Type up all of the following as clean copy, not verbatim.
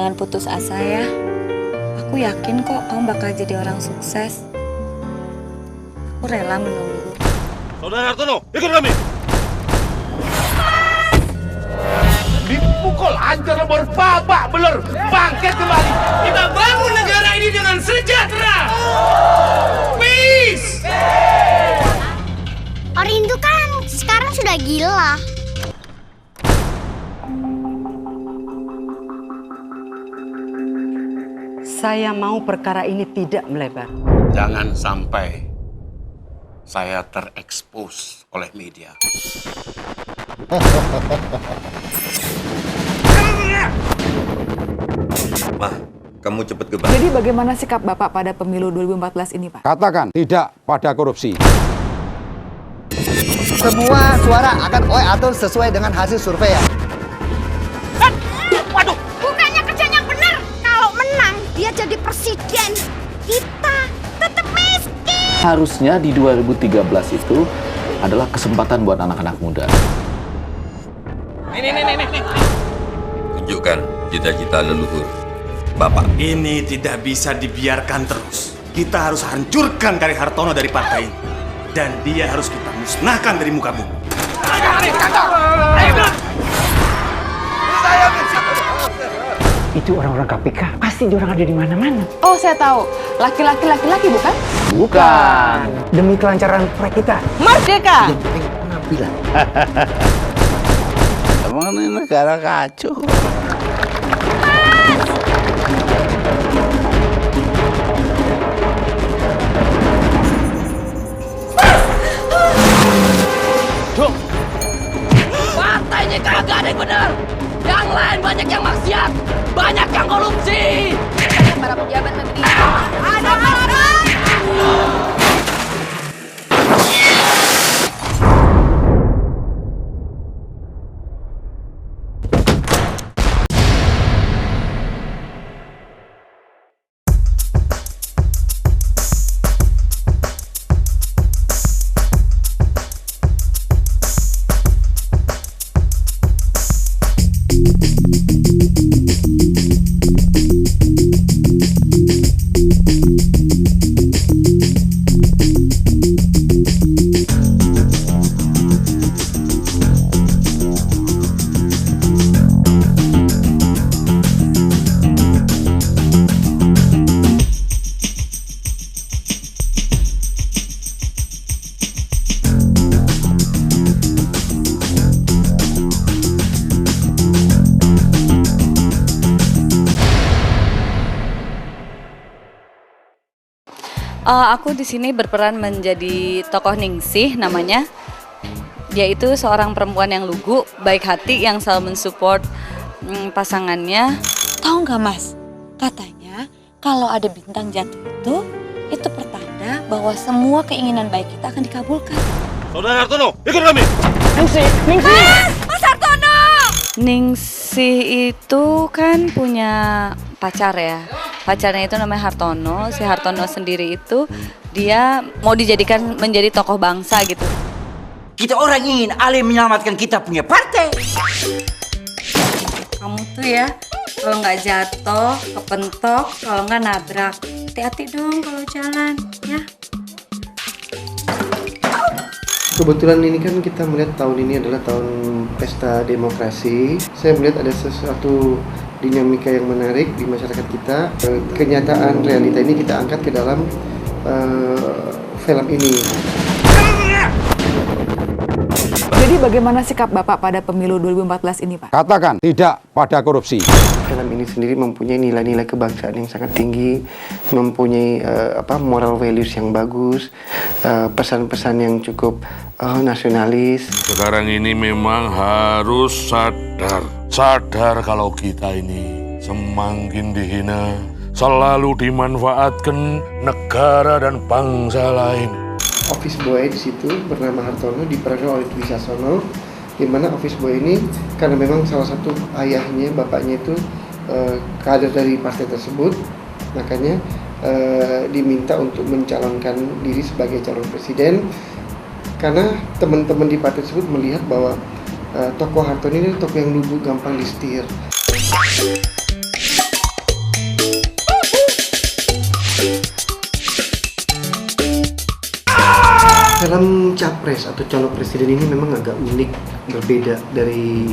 jangan putus asa ya. Aku yakin kok kamu bakal jadi orang sukses. Aku rela menunggu. Saudara Hartono, ikut kami! Dipukul hancur lebur babak belur, bangkit kembali. Kita bangun negara ini dengan sejahtera. Peace! Orang itu kan sekarang sudah gila. Saya mau perkara ini tidak melebar. Jangan sampai saya terekspos oleh media. Mah, kamu cepet ke Jadi bagaimana sikap Bapak pada pemilu 2014 ini, Pak? Katakan tidak pada korupsi. Semua suara akan OE atur sesuai dengan hasil survei ya. Waduh, bukannya kerja yang benar. Kalau menang, dia jadi presiden. Kita tetap miskin. Harusnya di 2013 itu adalah kesempatan buat anak-anak muda. Nih. Tunjukkan cita-cita leluhur Bapak. Ini tidak bisa dibiarkan terus. Kita harus hancurkan Kari Hartono dari partai ini. Dan dia harus kita musnahkan dari muka bumi. Itu orang-orang KPK, pasti diorang ada di mana-mana. Oh, saya tahu. Laki-laki bukan? Bukan. Demi kelancaran proyek kita. Merdeka! Penampilan. Emang ini negara kacau. Partainya kagak ada yang bener. Yang lain banyak yang maksiat, banyak yang korupsi. Para pejabat negeri ada maling. Aku di sini berperan menjadi tokoh Ningsih namanya. Dia itu seorang perempuan yang lugu, baik hati, yang selalu mensupport pasangannya. Tahu nggak Mas? Katanya kalau ada bintang jatuh itu pertanda bahwa semua keinginan baik kita akan dikabulkan. Saudara Hartono, ikut kami! Ningsih! Mas Hartono! Ningsih itu kan punya pacar ya. Pacarnya itu namanya Hartono. Si Hartono sendiri itu dia mau dijadikan menjadi tokoh bangsa gitu. Kita orang ingin Ale menyelamatkan kita punya partai. Kamu tuh ya, kalau nggak jatuh, kepentok, kalau nggak nabrak. Hati-hati dong kalau jalan, ya. Kebetulan ini kan kita melihat tahun ini adalah tahun pesta demokrasi. Saya melihat ada sesuatu dinamika yang menarik di masyarakat kita. Kenyataan realita ini kita angkat ke dalam film ini. Jadi bagaimana sikap Bapak pada pemilu 2014 ini, Pak? Katakan tidak pada korupsi. Film ini sendiri mempunyai nilai-nilai kebangsaan yang sangat tinggi, mempunyai moral values yang bagus, pesan-pesan yang cukup nasionalis. Sekarang ini memang harus sadar kalau kita ini semakin dihina, selalu dimanfaatkan negara dan bangsa lain. Office boy di situ bernama Hartono diperankan oleh Dwi Sasono, di mana office boy ini karena memang salah satu ayahnya, bapaknya itu kader dari partai tersebut, makanya diminta untuk mencalonkan diri sebagai calon presiden. Karena teman-teman di partai tersebut melihat bahwa tokoh Hartono ini tokoh yang lugu, gampang disetir. Film Capres atau Calon Presiden ini memang agak unik, berbeda dari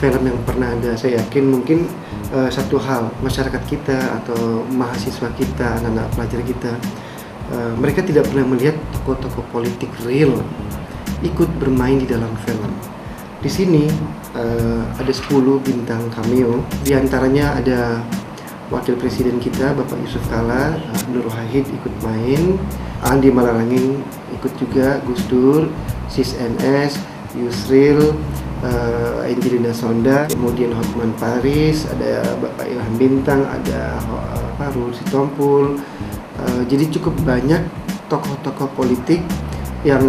film yang pernah ada. Saya yakin mungkin satu hal, masyarakat kita atau mahasiswa kita, anak-anak pelajar kita, mereka tidak pernah melihat tokoh-tokoh politik real ikut bermain di dalam film. Di sini ada 10 bintang cameo, di antaranya ada Wakil Presiden kita Bapak Yusuf Kala, Nur Wahid ikut main, Andi Malarangin ikut juga, Gus Dur, Sis NS, Yusril, Angelina Sonda, kemudian Hotman Paris, ada Bapak Ilham Bintang, ada Ruhut Sitompul. Jadi cukup banyak tokoh-tokoh politik yang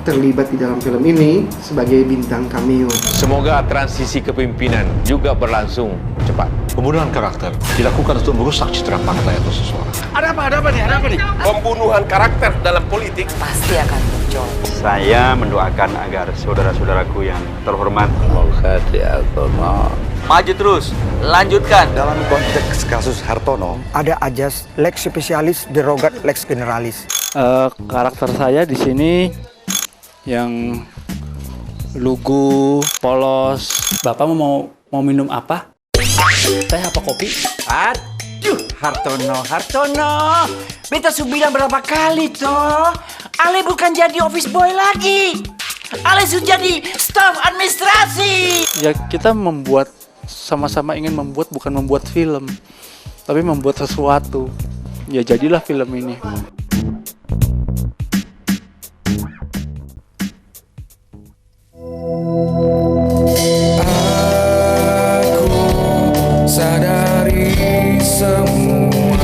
terlibat di dalam film ini sebagai bintang cameo. Semoga transisi kepemimpinan juga berlangsung cepat. Pembunuhan karakter dilakukan untuk merusak citra partai atau seseorang. Ada apa nih? Pembunuhan karakter dalam politik Pasti akan muncul. Saya mendoakan agar saudara-saudaraku yang terhormat maju terus, lanjutkan. Dalam konteks kasus Hartono, ada ajas lex specialis derogat lex generalis. Karakter saya di sini yang lugu, polos. Bapak mau minum apa? Teh apa kopi? Aduh, Hartono. Beta sudah bilang berapa kali toh? Ale bukan jadi office boy lagi. Ale sudah jadi staf administrasi. Ya kita sama-sama ingin membuat, bukan membuat film, tapi membuat sesuatu. Ya jadilah film ini. Sadari semua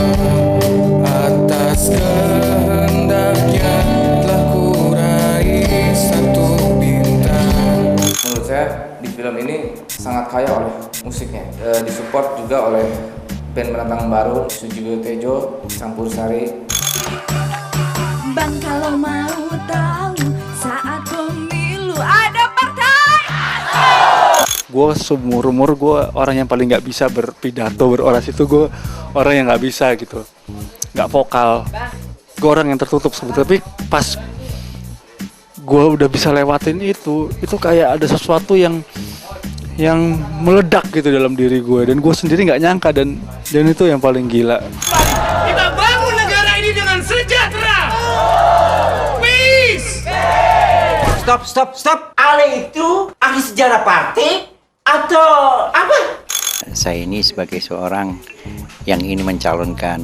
atas kehendaknya telah kurai satu bintang. Menurut saya di film ini sangat kaya oleh musiknya, disupport juga oleh band penantang baru Sujiwo Tejo, Campur Sari. Bang kalau mau tahu saat pemilu ada partai. Gue seumur umur gue orang yang paling nggak bisa berpidato, berorasi, itu gue orang yang nggak bisa gitu, nggak vokal. Gue orang yang tertutup sebetulnya, tapi pas gue udah bisa lewatin itu kayak ada sesuatu yang meledak gitu dalam diri gue, dan gue sendiri nggak nyangka, dan itu yang paling gila. Kita bangun negara ini dengan sejahtera. Peace. Stop. Ale itu ahli sejarah partai atau apa? Saya ini sebagai seorang yang ingin mencalonkan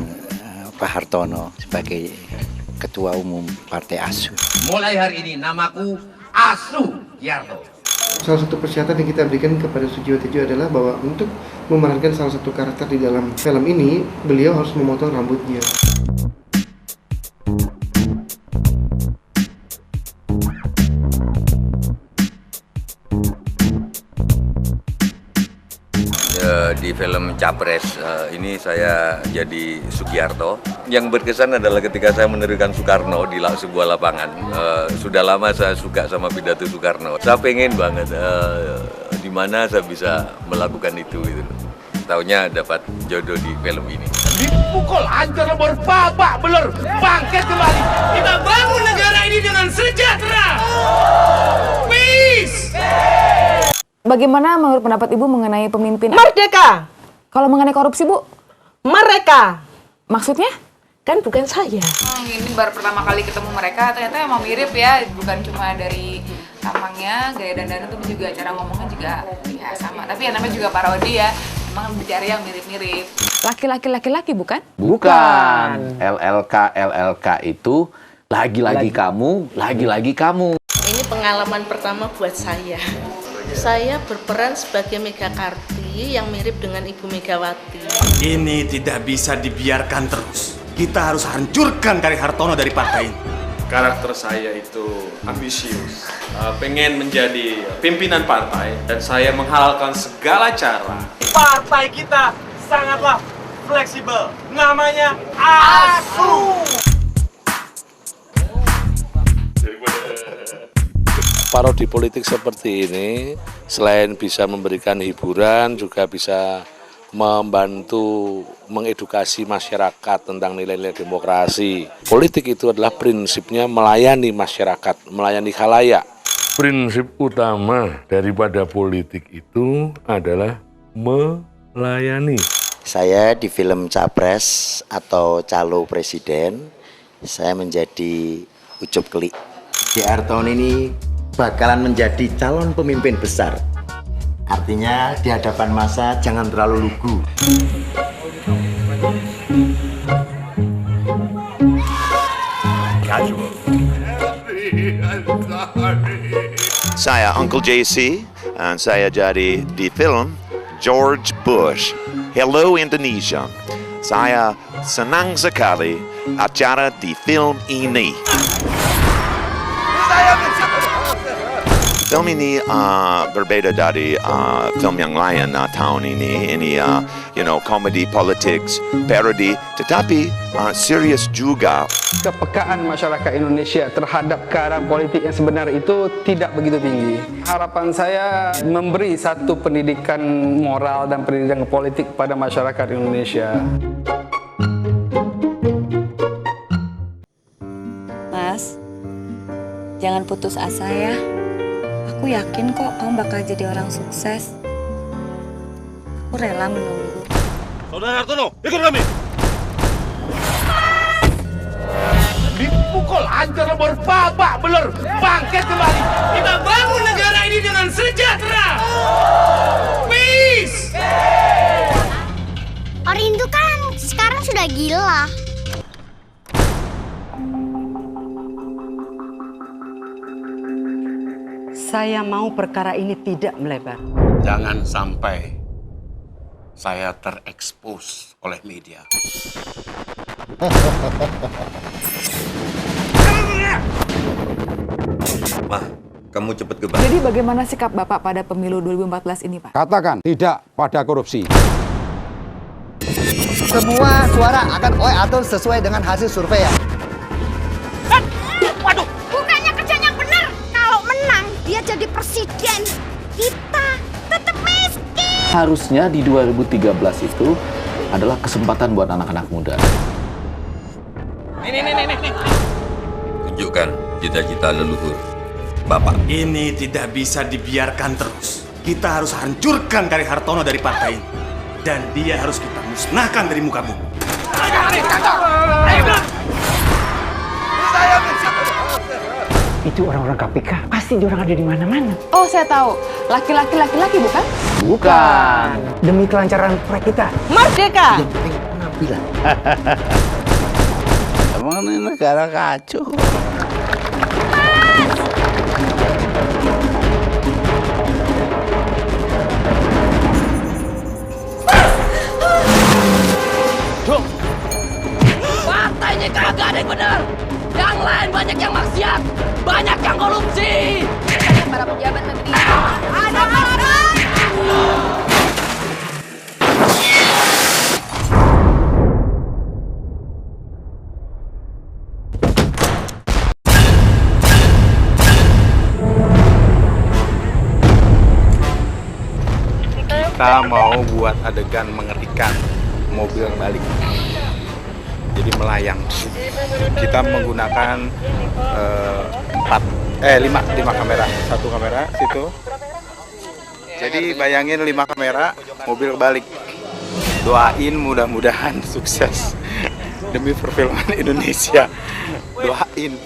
Pak Hartono sebagai Ketua Umum Partai ASU. Mulai hari ini namaku Asu Yarto. Salah satu persyaratan yang kita berikan kepada Sujiwo Tejo adalah bahwa untuk memerankan salah satu karakter di dalam film ini, beliau harus memotong rambutnya. Di film Capres ini saya jadi Sugiarto. Yang berkesan adalah ketika saya menirukan Soekarno di sebuah lapangan. Sudah lama saya suka sama pidato Soekarno. Saya pengen banget di mana saya bisa melakukan itu gitu. Taunya dapat jodoh di film ini. Dipukul hancur berbabak belur, bangkit kembali. Kita bangun negara ini dengan sejahtera. Peace. Bagaimana menurut pendapat Ibu mengenai pemimpin? Merdeka. Kalau mengenai korupsi, Bu? Mereka. Maksudnya? Kan bukan saya. Ini baru pertama kali ketemu mereka, ternyata emang mirip ya, bukan cuma dari tampangnya, gaya dandan itu juga, cara ngomongnya juga ya sama. Tapi yang namanya juga parodi ya, emang bicara yang mirip-mirip. Laki-laki bukan? Bukan. LLK itu lagi-lagi kamu. Ini pengalaman pertama buat saya. Saya berperan sebagai Megakarti yang mirip dengan Ibu Megawati. Ini tidak bisa dibiarkan terus. Kita harus hancurkan karir Hartono dari partai ini. Karakter saya itu ambisius, pengen menjadi pimpinan partai, dan saya menghalalkan segala cara. Partai kita sangatlah fleksibel. Namanya ASU. Parodi politik seperti ini selain bisa memberikan hiburan, juga bisa membantu mengedukasi masyarakat tentang nilai-nilai demokrasi. Politik itu adalah prinsipnya melayani masyarakat, melayani khalayak. Prinsip utama daripada politik itu adalah melayani. Saya di film Capres atau Calo Presiden, saya menjadi Ucup Klik. Di Hartono ini bakalan menjadi calon pemimpin besar. Artinya di hadapan massa jangan terlalu lugu. Saya Uncle JC, dan saya jadi di film George Bush. Hello Indonesia. Saya senang sekali acara di film ini. Film ini berbeda dari film yang lain tahun ini. Ini komedi politics, parody, tetapi serius juga. Kepekaan masyarakat Indonesia terhadap keadaan politik yang sebenar itu tidak begitu tinggi. Harapan saya memberi satu pendidikan moral dan pendidikan politik pada masyarakat Indonesia. Mas, jangan putus asa ya. Aku yakin kok kamu bakal jadi orang sukses. Aku rela menunggu. Saudara Hartono, ikut kami. Dipukul, hancur lebur, babak belur, bangkit kembali. Kita bangun negara ini dengan sejahtera. Peace. Orang itu kan sekarang sudah gila. Saya mau perkara ini tidak melebar. Jangan sampai saya terekspos oleh media. Mah, kamu cepet ke Bang. Jadi bagaimana sikap Bapak pada pemilu 2014 ini, Pak? Katakan tidak pada korupsi. Semua suara akan OE atur sesuai dengan hasil survei ya. Waduh, bukannya kerja yang benar. Kalau menang, dia jadi presiden. Kita tetap miskin. Harusnya di 2013 itu adalah kesempatan buat anak-anak muda. Nih. Tunjukkan cita-cita leluhur Bapak. Ini tidak bisa dibiarkan terus. Kita harus hancurkan Kari Hartono dari partai ini. Dan dia harus kita musnahkan dari muka bumi. Itu orang-orang KPK. Pasti diorang ada di mana-mana. Oh, saya tahu. Laki-laki bukan? Bukan. Demi kelancaran proyek kita. Merdeka! Penampilan. Emang ini negara kacau. Partainya kagak ada yang benar. Yang lain banyak yang maksiat, banyak yang korupsi. Para pejabat negeri. Ada apa? Kita mau buat adegan mengerikan mobil balik. Jadi melayang. Kita menggunakan 5 kamera. 1 kamera situ. Jadi bayangin 5 kamera, mobil balik. Doain mudah-mudahan sukses demi perfilman Indonesia. Doain.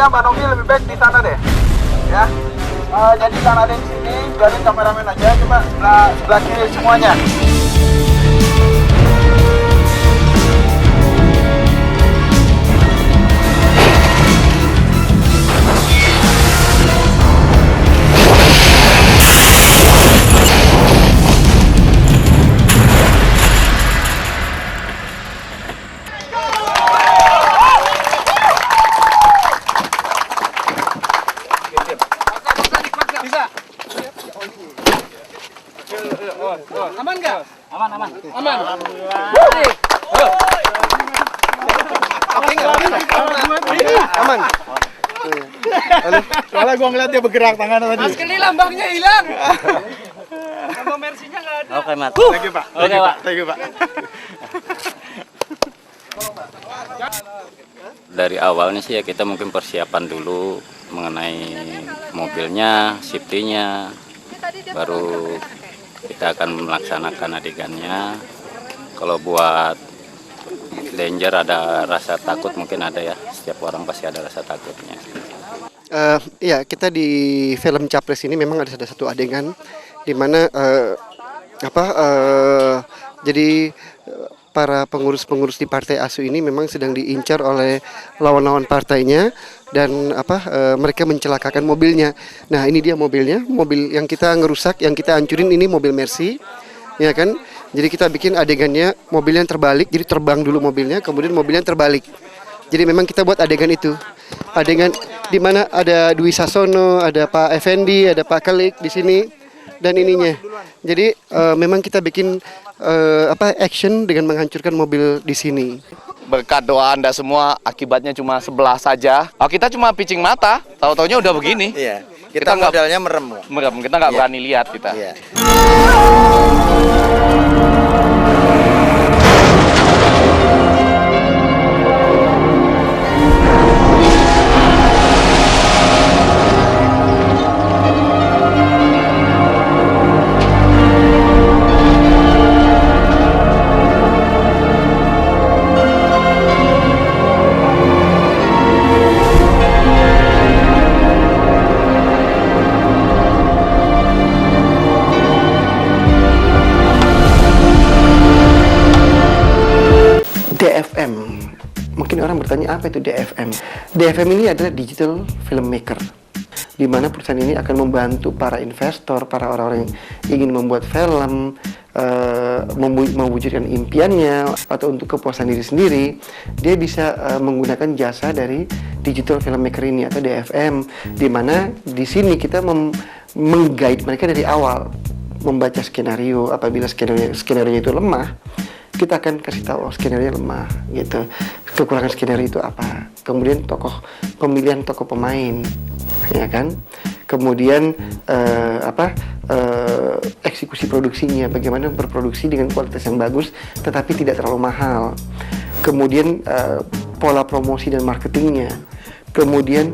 Mbak Novi lebih baik di sana deh, ya. Jadi sana ada di sini, jadi kameramen aja, coba sebelah kiri semuanya. Aman nggak? Salah gua ngeliat dia bergerak tangannya tadi. Mas Kelly lambangnya hilang. Lambang Mercy-nya nggak ada. Oke, Mat. Thank you, Pak. Oke, Pak. Thank you, Pak. Dari awalnya sih ya kita mungkin persiapan dulu mengenai mobilnya, safety-nya, baru kita akan melaksanakan adegannya. Kalau buat danger ada rasa takut mungkin ada ya, setiap orang pasti ada rasa takutnya. Ya, kita di film Capres ini memang ada satu adegan di mana jadi para pengurus-pengurus di Partai ASU ini memang sedang diincar oleh lawan-lawan partainya dan mereka mencelakakan mobilnya. Nah, ini dia mobilnya, mobil yang kita ngerusak, yang kita hancurin ini mobil Mercy, ya kan? Jadi kita bikin adegannya mobilnya terbalik, jadi terbang dulu mobilnya, kemudian mobilnya terbalik. Jadi memang kita buat adegan itu. Adegan di mana ada Dwi Sasono, ada Pak Effendi, ada Pak Kelik di sini dan ininya. Jadi memang kita bikin action dengan menghancurkan mobil di sini. Berkat doa Anda semua, akibatnya cuma sebelah saja. Kita cuma pitching mata, tahu-taunya udah begini. Iya. Kita modalnya merem. Merem, kita nggak berani lihat kita. Iya. DFM, mungkin orang bertanya apa itu DFM? DFM ini adalah Digital Filmmaker, di mana perusahaan ini akan membantu para investor, para orang-orang yang ingin membuat film, mewujudkan impiannya atau untuk kepuasan diri sendiri. Dia bisa menggunakan jasa dari Digital Filmmaker ini atau DFM, di mana di sini kita meng-guide mereka dari awal, membaca skenario. Apabila skenario itu lemah, kita akan kasih tahu skenario lemah gitu. Kekurangan skenario itu apa? Kemudian pemilihan tokoh pemain, ya kan? Kemudian eksekusi produksinya, bagaimana berproduksi dengan kualitas yang bagus tetapi tidak terlalu mahal. Kemudian pola promosi dan marketingnya. Kemudian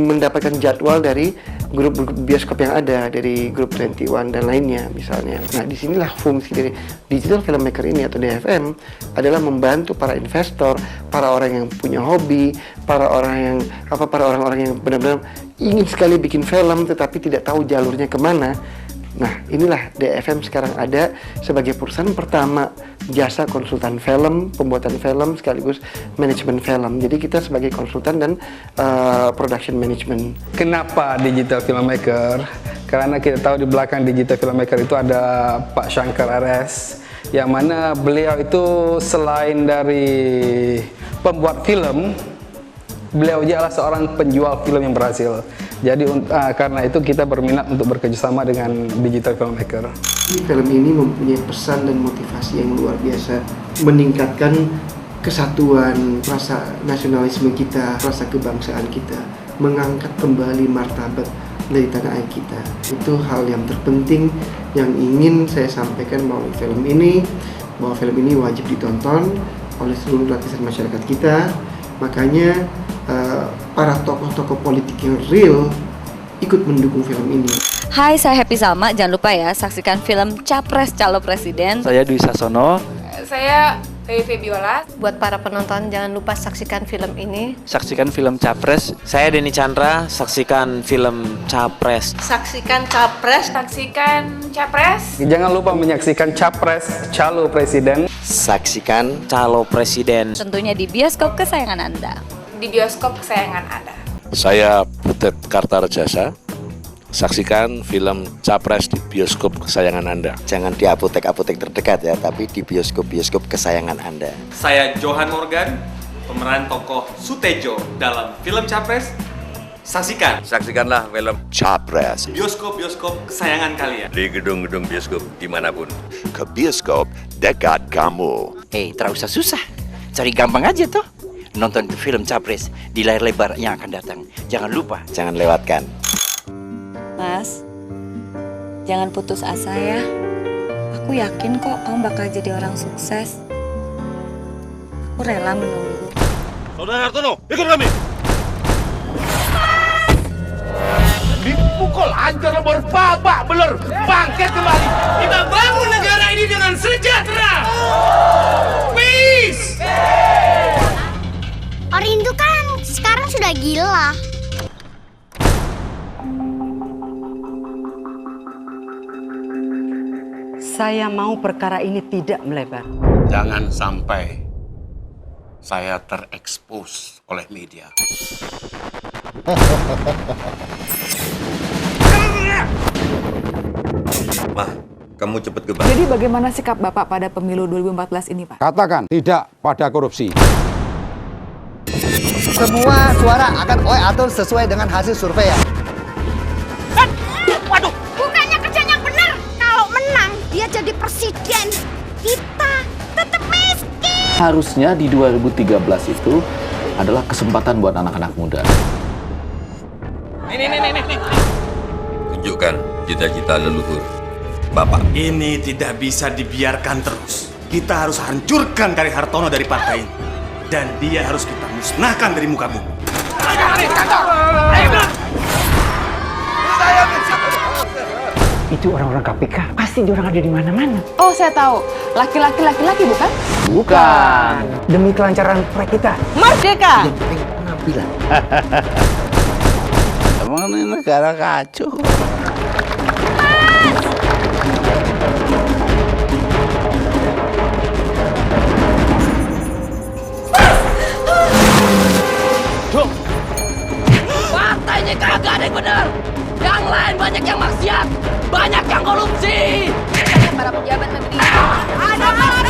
mendapatkan jadwal dari grup bioskop yang ada, dari grup 21 dan lainnya misalnya. Nah, disinilah fungsi dari Digital Filmmaker ini atau DFM adalah membantu para investor, para orang yang punya hobi, para orang-orang yang benar-benar ingin sekali bikin film tetapi tidak tahu jalurnya kemana. Nah, inilah DFM sekarang ada sebagai perusahaan pertama jasa konsultan film, pembuatan film sekaligus manajemen film. Jadi kita sebagai konsultan dan production management. Kenapa Digital Filmmaker? Karena kita tahu di belakang Digital Filmmaker itu ada Pak Shankar RS, yang mana beliau itu selain dari pembuat film, beliau juga adalah seorang penjual film yang berhasil. Jadi karena itu kita berminat untuk bekerjasama dengan Digital Filmmaker. Film ini mempunyai pesan dan motivasi yang luar biasa, meningkatkan kesatuan, rasa nasionalisme kita, rasa kebangsaan kita, mengangkat kembali martabat dari tanah air kita. Itu hal yang terpenting yang ingin saya sampaikan melalui film ini, bahwa film ini wajib ditonton oleh seluruh lapisan masyarakat kita. Makanya para tokoh-tokoh politik yang real ikut mendukung film ini. Hai, saya Happy Salma. Jangan lupa ya, saksikan film Capres Calon Presiden. Saya Dwi Sasono. Saya Dewi Febiola. Buat para penonton, jangan lupa saksikan film ini. Saksikan film Capres. Saya Denny Chandra, saksikan film Capres. Saksikan Capres. Saksikan Capres. Jangan lupa menyaksikan Capres Calon Presiden. Saksikan Calon Presiden. Tentunya di bioskop kesayangan Anda. Di bioskop kesayangan Anda. Saya Butet Kartarjasa. Saksikan film Capres di bioskop kesayangan Anda. Jangan di apotek-apotek terdekat ya, tapi di bioskop-bioskop kesayangan Anda. Saya Johan Morgan, pemeran tokoh Sutejo dalam film Capres. Saksikanlah film Capres. Bioskop-bioskop kesayangan kalian. Di gedung-gedung bioskop dimanapun. Ke bioskop dekat kamu. Tak usah susah. Cari gampang aja tuh. nonton film Capres di layar lebar yang akan datang. Jangan lupa. Jangan lewatkan. Mas, jangan putus asa ya. Aku yakin kok kamu bakal jadi orang sukses. Aku rela menunggu. Saudara Hartono, ikut kami. Dipukul hancur lebur babak belur, bangkit kembali. Kita bangun negara ini dengan sejahtera. Peace. Orang itu kan sekarang sudah gila. Saya mau perkara ini tidak melebar. Jangan sampai saya terekspos oleh media. Mah, kamu cepet ke Jadi bagaimana sikap Bapak pada pemilu 2014 ini, Pak? Katakan tidak pada korupsi. Semua suara akan OE atur sesuai dengan hasil survei ya. Waduh, bukannya kerjanya benar. Kalau menang, dia jadi presiden. Kita tetap miskin. Harusnya di 2013 itu adalah kesempatan buat anak-anak muda. Nih. Tunjukkan cita-cita leluhur Bapak. Ini tidak bisa dibiarkan terus. Kita harus hancurkan karir Hartono dari partai ini. Dan dia harus kita musnahkan dari muka bumi. Itu orang-orang KPK. Pasti diorang ada di mana-mana. Oh, saya tahu. Laki-laki bukan? Bukan. Demi kelancaran proyek kita. Merdeka! Penampilan. Emang ini negara kacau. Partainya kagak ada yang bener. Yang lain banyak yang maksiat, banyak yang korupsi. Para pejabat negeri. Ada